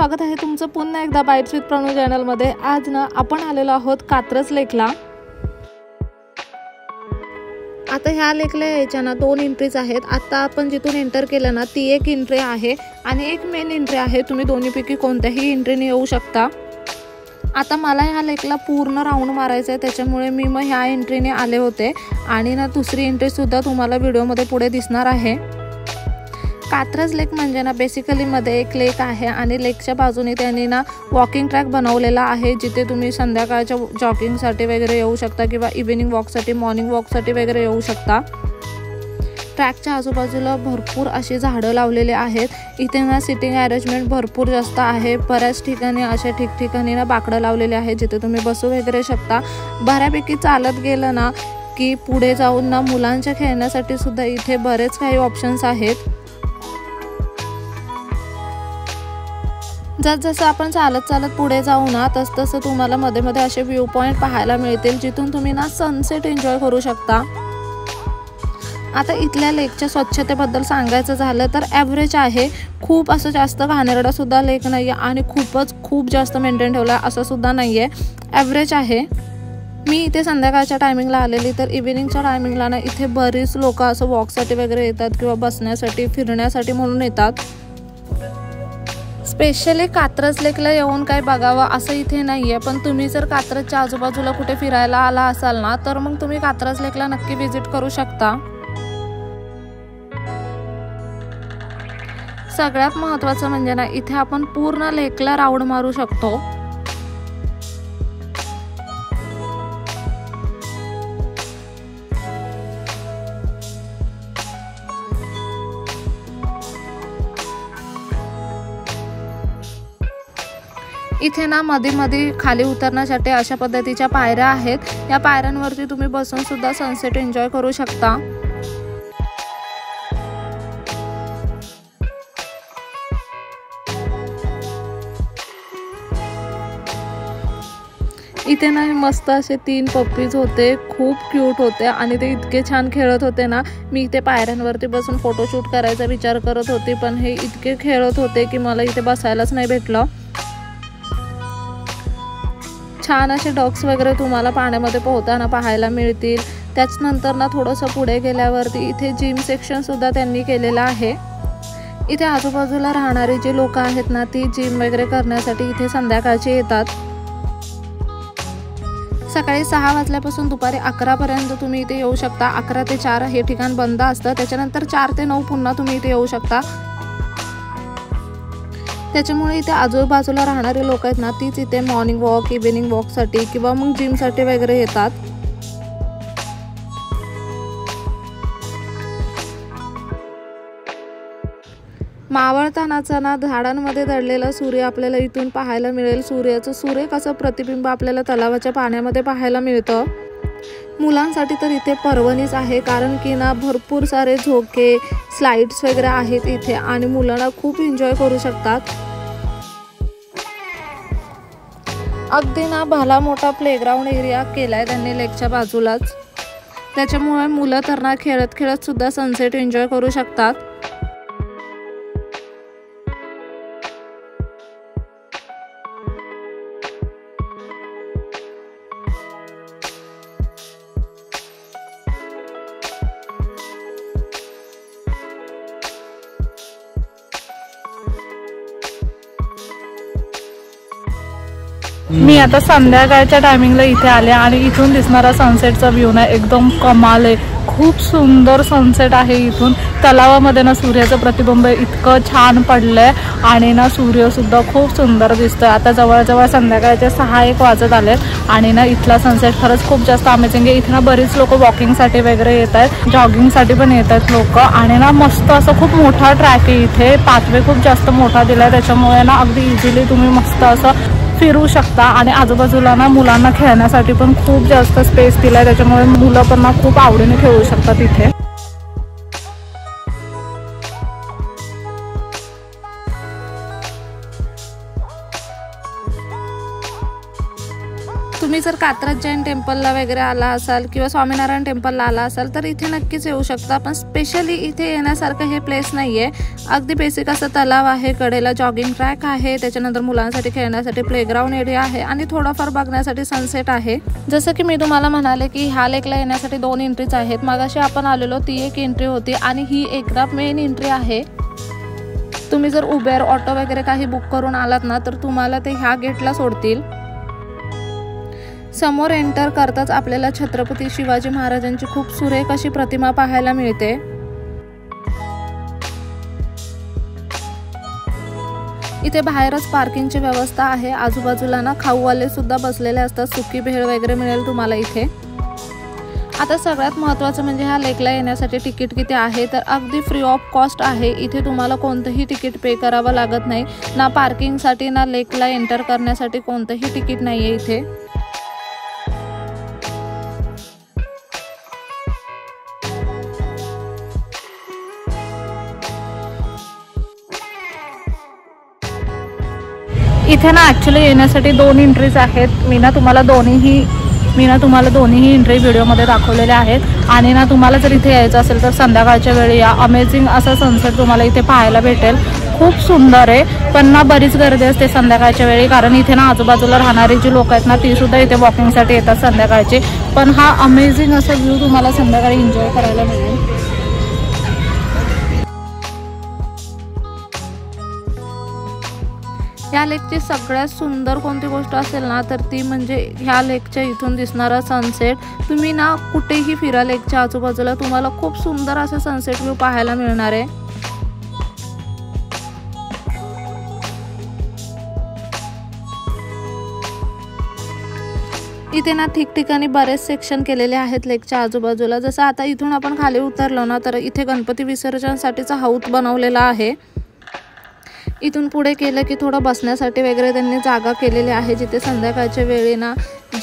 स्वागत आहे तुमचं पुन्हा एकदा बाईट्स विथ प्रणू चॅनलमध्ये। आज ना आपण आलेलो आहोत कात्रज लेकला। आता ह्या लेकला यायच्या ना 2 एंट्रीज आहेत। आता आपण जिथून एंटर केलं ना ती एक एंट्री आहे आणि एक मेन एंट्री आहे। तुम्ही दोन्हीपैकी कोणत्याही एंट्रीने येऊ शकता। आता मला ह्या लेकला पूर्ण राऊंड मारायचा आहे, त्याच्यामुळे मी मग ह्या एंट्रीने आले होते आणि ना दुसरी एंट्री सुद्धा तुम्हाला व्हिडिओमध्ये पुढे दिसणार आहे। कात्रज लेक म्हणजे ना बेसिकली मध्ये एक लेक आहे आणि लेकच्या बाजूने त्यांनी ना वॉकिंग ट्रॅक बनवलेला आहे, जिथे तुम्ही संध्याकाळच्या जॉगिंगसाठी वगैरे येऊ शकता किंवा इव्हिनिंग वॉकसाठी मॉर्निंग वॉकसाठी वगैरे येऊ शकता। ट्रॅकच्या आजूबाजूला भरपूर अशी झाडं लावलेली आहेत। इथे ना सिटिंग अरेंजमेंट भरपूर जास्त आहे। बऱ्याच ठिकाणी अशा ठिकठिकाणी ना बाकडं लावलेले आहे, जिथे तुम्ही बसू वगैरे शकता। बऱ्यापैकी चालत गेलं ना की पुढे जाऊन ना मुलांच्या खेळण्यासाठी सुद्धा इथे बरेच काही ऑप्शन्स आहेत। जसं आपण चालत पुढे जाऊ ना तसं तुम्हाला मध्ये मध्ये असे व्ह्यू पॉइंट पाहायला मिळतील, जिथून तुम्ही ना सनसेट एन्जॉय करू शकता। आता इथल्या लेकच्या स्वच्छतेबद्दल सांगायचं झालं तर ॲव्हरेज आहे। खूप असं जास्त घाणेरडा सुद्धा लेक नाही आहे आणि खूप जास्त मेंटेन ठेवला असं सुद्धा नाही आहे, ॲव्हरेज आहे। मी इथे संध्याकाळच्या टायमिंगला आलेली, तर इव्हिनिंगच्या टायमिंगला ना इथे बरीच लोक असं वॉकसाठी वगैरे येतात किंवा बसण्यासाठी फिरण्यासाठी म्हणून येतात। स्पेशली कात्रज लेकला येऊन काय बघावं असं इथे नाही आहे, पण तुम्ही जर कात्रजच्या आजूबाजूला कुठे फिरायला आला असाल ना तर मग तुम्ही कात्रज लेकला नक्की विजिट करू शकता। सगळ्यात महत्त्वाचं म्हणजे ना इथे आपण पूर्ण लेकला राऊंड मारू शकतो। इथे ना मध्ये खाली उतरण्यासाठी अशा पद्धतीच्या पायऱ्या आहेत। या पायऱ्यांवरती तुम्ही बसून सुद्धा सनसेट एन्जॉय करू शकता। इथे ना मस्त असे 3 पप्पीज होते, खूप क्यूट होते आणि ते इतके छान खेळत होते ना। मी इथे पायऱ्यांवरती बसून फोटोशूट करायचा विचार करत होते, पण हे इतके खेळत होते की मला इथे बसायलाच नाही भेटलं। छान असे डॉग्स वगैरे तुम्हाला पाण्यामध्ये पोहताना पाहायला मिळतील। त्याच्यानंतर ना थोडंसं पुढे गेल्यावरती इथे जिम सेक्शन सुद्धा त्यांनी केलेलं आहे। इथे आजूबाजूला राहणारे जे लोक आहेत ना ती जिम वगैरे करण्यासाठी इथे संध्याकाळचे येतात। सकाळी 6 वाजल्यापासून दुपारी 11 पर्यंत तुम्ही इथे येऊ शकता। 11 ते 4 हे ठिकाण बंद असतं, त्याच्यानंतर 4 ते 9 पुन्हा तुम्ही इथे येऊ शकता। त्याच्यामुळे इथे आजूबाजूला राहणारे लोक आहेत ना तीच इथे मॉर्निंग वॉक इव्हिनिंग वॉकसाठी किंवा मग जिमसाठी वगैरे येतात। मावळतानाचा ना झाडांमध्ये दडलेला सूर्य आपल्याला इथून पाहायला मिळेल। सूर्य कसं प्रतिबिंब आपल्याला तलावाच्या पाण्यामध्ये पाहायला मिळतं। मुलांसाठी तर इथे पर्वणीच आहे, कारण की ना भरपूर सारे झोके स्लाइड्स वगैरे आहेत इथे आणि मुलांना खूप एन्जॉय करू शकतात। अगदी ना भला मोठा प्लेग्राऊंड एरिया केलाय त्यांनी लेकच्या बाजूलाच, त्याच्यामुळे मुलं तर ना खेळत सुद्धा सनसेट एन्जॉय करू शकतात। मी आता संध्याकाळच्या टायमिंगला इथे आले आणि इथून दिसणारा सनसेटचा व्ह्यू ना एकदम कमाल आहे। खूप सुंदर सनसेट आहे। इथून तलावामध्ये ना सूर्याचं प्रतिबिंब इतकं छान पडलंय आणि ना सूर्य सुद्धा खूप सुंदर दिसतोय। आता जवळजवळ संध्याकाळचे 6-1 वाजत आलेत आणि ना इथला सनसेट खरंच खूप जास्त अमेझिंग आहे। इथे ना बरीच लोक वॉकिंगसाठी वगैरे येत आहेत, जॉगिंगसाठी पण येत आहेत लोक आणि ना मस्त असं खूप मोठा ट्रॅक आहे इथे। पाथवे खूप जास्त मोठा दिलाय, त्याच्यामुळे ना अगदी इझिली तुम्ही मस्त असं फिरू शकता आणि आजूबाजूला ना मुलांना खेळण्यासाठी पण खूप जास्त स्पेस दिलाय, त्याच्यामुळे मुलं पण ना खूप आवडीने खेळू शकतात इथे। तुम्ही जर कात्रज जैन टेम्पलला वगैरे आला असाल किंवा स्वामीनारायण टेम्पलला आला असाल तर इथे नक्कीच येऊ शकता, पण स्पेशली इथे येण्यासारखं हे प्लेस नाही आहे. अगदी बेसिक असं तलाव आहे, कडेला जॉगिंग ट्रॅक आहे, त्याच्यानंतर मुलांसाठी खेळण्यासाठी प्लेग्राऊंड एरिया आहे आणि थोडाफार बघण्यासाठी सनसेट आहे. जसं की मी तुम्हाला म्हणाले की ह्या लेकला येण्यासाठी 2 एंट्रीज आहेत. मगाशी आपण आलेलो ती एक एंट्री होती आणि ही एकदा मेन एंट्री आहे. तुम्ही जर उबेर ऑटो वगैरे काही बुक करून आलात ना तर तुम्हाला ते ह्या गेटला सोडतील. समोर एंटर करताच आपल्याला छत्रपती शिवाजी महाराजांची खूप सुरेख अशी प्रतिमा पाहायला मिळते. इथे बाहेरच पार्किंगची व्यवस्था आहे. आजूबाजूला ना खाऊवाले सुद्धा बसलेले असतात. सुकी भेळ वगैरे मिळेल तुम्हाला इथे. आता सगळ्यात महत्त्वाचं म्हणजे ह्या लेकला येण्यासाठी तिकीट किती आहे, तर अगदी फ्री ऑफ कॉस्ट आहे. इथे तुम्हाला कोणतंही तिकीट पे करावं लागत नाही. ना पार्किंगसाठी ना लेकला एंटर करण्यासाठी कोणतंही तिकीट नाही आहे इथे. इथे ना ॲक्च्युली येण्यासाठी 2 एंट्रीज आहेत. मी ना तुम्हाला दोन्हीही एंट्री व्हिडिओमध्ये दाखवलेल्या आहेत. आणि ना तुम्हाला जर इथे यायचं असेल तर संध्याकाळच्या वेळी या. अमेझिंग असा सनसेट तुम्हाला इथे पाहायला भेटेल. खूप सुंदर आहे, पण ना बरीच गर्दी असते संध्याकाळच्या वेळी, कारण इथे ना आजूबाजूला राहणारी जी लोक आहेत ना ती सुद्धा इथे वॉकिंगसाठी येतात संध्याकाळचे. पण हा अमेझिंग असा व्ह्यू तुम्हाला संध्याकाळी एन्जॉय करायला मिळेल. ह्या लेकची सगळ्यात सुंदर कोणती गोष्ट असेल ना तर ती म्हणजे ह्या लेकच्या इथून दिसणारा सनसेट. तुम्ही ना कुठेही फिरा लेकच्या आजूबाजूला तुम्हाला खूप सुंदर असा सनसेट व्ह्यू पाहायला मिळणार आहे. इथे ना ठिकठिकाणी बरेच सेक्शन केलेले आहेत लेकच्या आजूबाजूला. जसं आता इथून आपण खाली उतरलो ना तर इथे गणपती विसर्जनासाठीचा हौद बनवलेला आहे. इथून पुढे केलं की थोडं बसण्यासाठी वगैरे त्यांनी जागा केलेली आहे, जिथे संध्याकाळच्या वेळी ना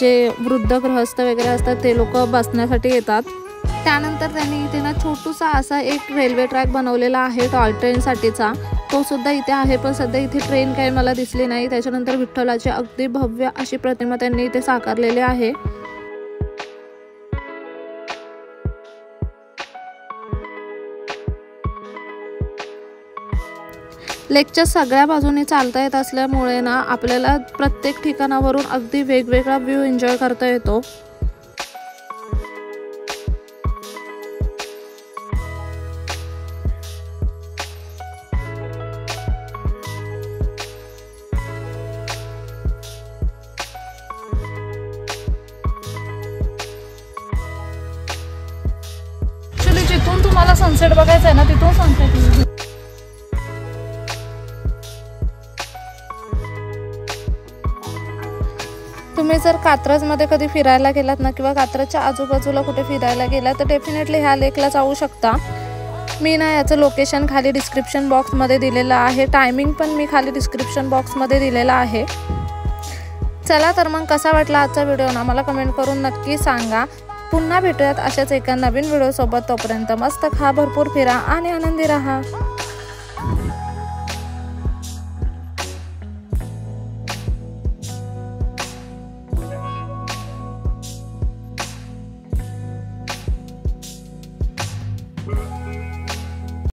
जे वृद्ध गृहस्थ वगैरे असतात ते लोक बसण्यासाठी येतात. त्यानंतर त्यांनी इथे ना छोटूसा असा एक रेल्वे ट्रॅक बनवलेला आहे टॉय ट्रेनसाठीचा, तो सुद्धा इथे आहे. पण सध्या इथे ट्रेन काही मला दिसली नाही. त्याच्यानंतर विठ्ठलाची अगदी भव्य अशी प्रतिमा त्यांनी इथे साकारलेली आहे. लेकच्या सगळ्या बाजूने चालता येत असल्यामुळे ना आपल्याला प्रत्येक ठिकाणावरून अगदी वेगवेगळा व्ह्यू एन्जॉय करता येतो. ॲक्च्युली जिथून तुम्हाला सनसेट बघायचा आहे ना तिथून सनसेट. तुम्ही जर कात्रजमध्ये कधी फिरायला गेलात ना किंवा कात्रजच्या आजूबाजूला कुठे फिरायला गेलात तर डेफिनेटली ह्या लेकला जाऊ शकता. मी ना याचं लोकेशन खाली डिस्क्रिप्शन बॉक्समध्ये दिलेलं आहे. टायमिंग पण मी खाली डिस्क्रिप्शन बॉक्समध्ये दिलेला आहे. चला तर मग कसा वाटला आजचा व्हिडिओ ना मला कमेंट करून नक्की सांगा. पुन्हा भेटूयात अशाच एका नवीन व्हिडिओसोबत. तोपर्यंत मस्त खा, भरपूर फिरा आणि आनंदी राहा. you.